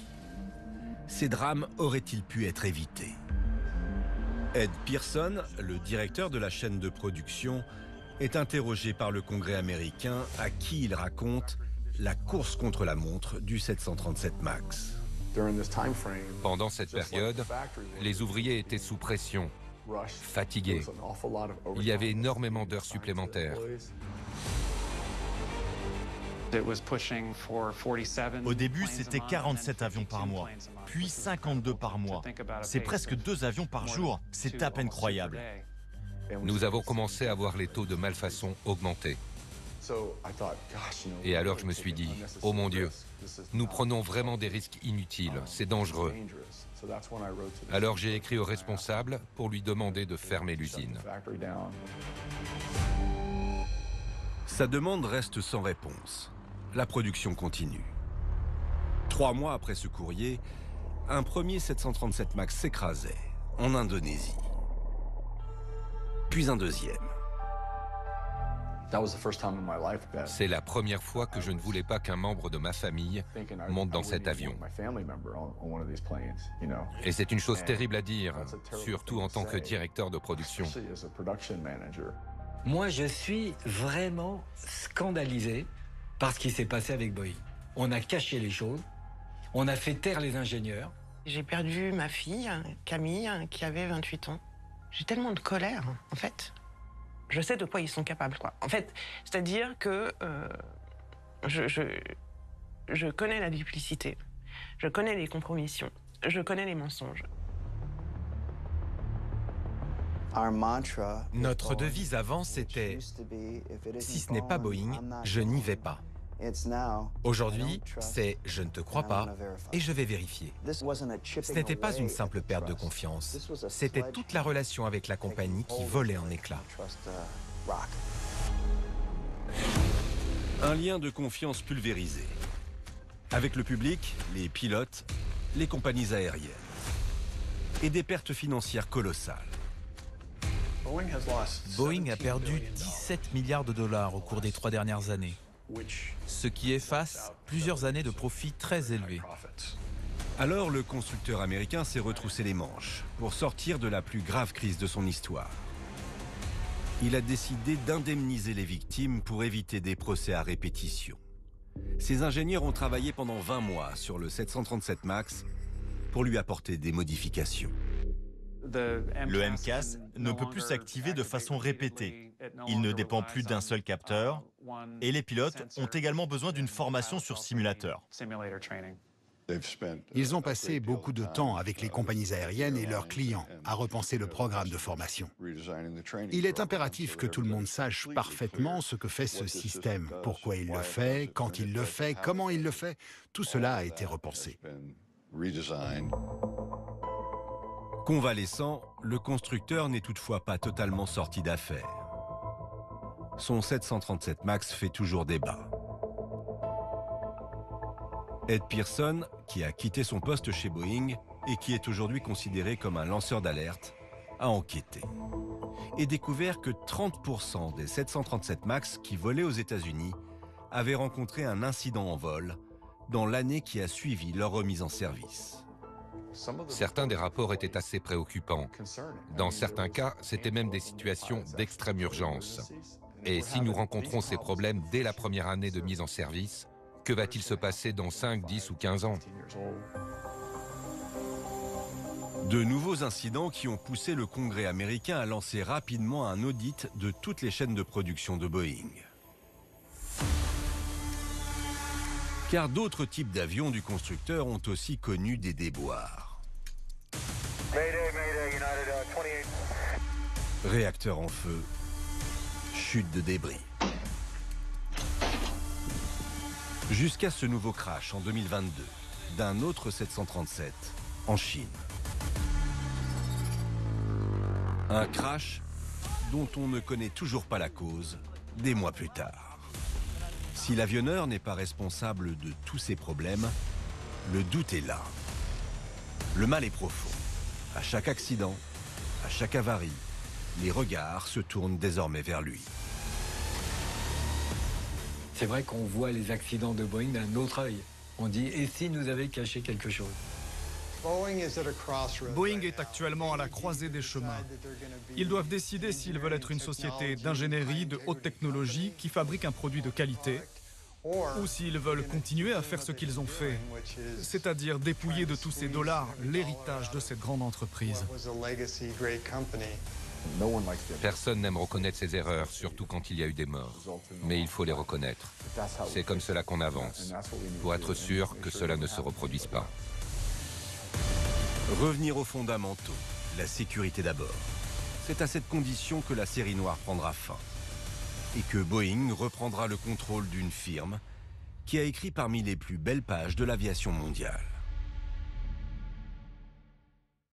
Ces drames auraient-ils pu être évités? Ed Pearson, le directeur de la chaîne de production, est interrogé par le Congrès américain à qui il raconte la course contre la montre du 737 MAX. Pendant cette période, les ouvriers étaient sous pression, fatigués. Il y avait énormément d'heures supplémentaires. Au début, c'était 47 avions par mois, puis 52 par mois. C'est presque 2 avions par jour. C'est à peine croyable. Nous avons commencé à voir les taux de malfaçon augmenter. Et alors je me suis dit, oh mon Dieu, nous prenons vraiment des risques inutiles, c'est dangereux. Alors j'ai écrit au responsable pour lui demander de fermer l'usine. Sa demande reste sans réponse. La production continue. 3 mois après ce courrier, un premier 737 MAX s'écrasait en Indonésie. Puis un deuxième. C'est la première fois que je ne voulais pas qu'un membre de ma famille monte dans cet avion. Et c'est une chose terrible à dire, surtout en tant que directeur de production. Moi, je suis vraiment scandalisé par ce qui s'est passé avec Boeing. On a caché les choses, on a fait taire les ingénieurs. J'ai perdu ma fille, Camille, qui avait 28 ans. J'ai tellement de colère, en fait. Je sais de quoi ils sont capables, quoi. En fait, c'est-à-dire que je connais la duplicité, je connais les compromissions, je connais les mensonges. Notre devise avant, c'était « Si ce n'est pas Boeing, je n'y vais pas ». Aujourd'hui, c'est « Je ne te crois pas et je vais vérifier ». Ce n'était pas une simple perte de confiance, c'était toute la relation avec la compagnie qui volait en éclats. Un lien de confiance pulvérisé. Avec le public, les pilotes, les compagnies aériennes. Et des pertes financières colossales. Boeing a perdu 17 milliards de dollars au cours des 3 dernières années, ce qui efface plusieurs années de profits très élevés. Alors le constructeur américain s'est retroussé les manches pour sortir de la plus grave crise de son histoire. Il a décidé d'indemniser les victimes pour éviter des procès à répétition. Ses ingénieurs ont travaillé pendant 20 mois sur le 737 MAX pour lui apporter des modifications. Le MCAS ne peut plus s'activer de façon répétée. Il ne dépend plus d'un seul capteur et les pilotes ont également besoin d'une formation sur simulateur. Ils ont passé beaucoup de temps avec les compagnies aériennes et leurs clients à repenser le programme de formation. Il est impératif que tout le monde sache parfaitement ce que fait ce système, pourquoi il le fait, quand il le fait, comment il le fait. Tout cela a été repensé. Convalescent, le constructeur n'est toutefois pas totalement sorti d'affaire. Son 737 MAX fait toujours débat. Ed Pearson, qui a quitté son poste chez Boeing et qui est aujourd'hui considéré comme un lanceur d'alerte, a enquêté et découvert que 30% des 737 MAX qui volaient aux États-Unis avaient rencontré un incident en vol dans l'année qui a suivi leur remise en service. Certains des rapports étaient assez préoccupants. Dans certains cas, c'était même des situations d'extrême urgence. Et si nous rencontrons ces problèmes dès la première année de mise en service, que va-t-il se passer dans 5, 10 ou 15 ans? De nouveaux incidents qui ont poussé le Congrès américain à lancer rapidement un audit de toutes les chaînes de production de Boeing. Car d'autres types d'avions du constructeur ont aussi connu des déboires. Réacteur en feu, chute de débris. Jusqu'à ce nouveau crash en 2022 d'un autre 737 en Chine. Un crash dont on ne connaît toujours pas la cause des mois plus tard. Si l'avionneur n'est pas responsable de tous ces problèmes, le doute est là. Le mal est profond. À chaque accident, à chaque avarie, les regards se tournent désormais vers lui. C'est vrai qu'on voit les accidents de Boeing d'un autre œil. On dit, et si nous avait caché quelque chose? Boeing est actuellement à la croisée des chemins. Ils doivent décider s'ils veulent être une société d'ingénierie, de haute technologie, qui fabrique un produit de qualité, ou s'ils veulent continuer à faire ce qu'ils ont fait, c'est-à-dire dépouiller de tous ces dollars l'héritage de cette grande entreprise. Personne n'aime reconnaître ses erreurs, surtout quand il y a eu des morts. Mais il faut les reconnaître. C'est comme cela qu'on avance, pour être sûr que cela ne se reproduise pas. Revenir aux fondamentaux, la sécurité d'abord. C'est à cette condition que la série noire prendra fin. Et que Boeing reprendra le contrôle d'une firme qui a écrit parmi les plus belles pages de l'aviation mondiale.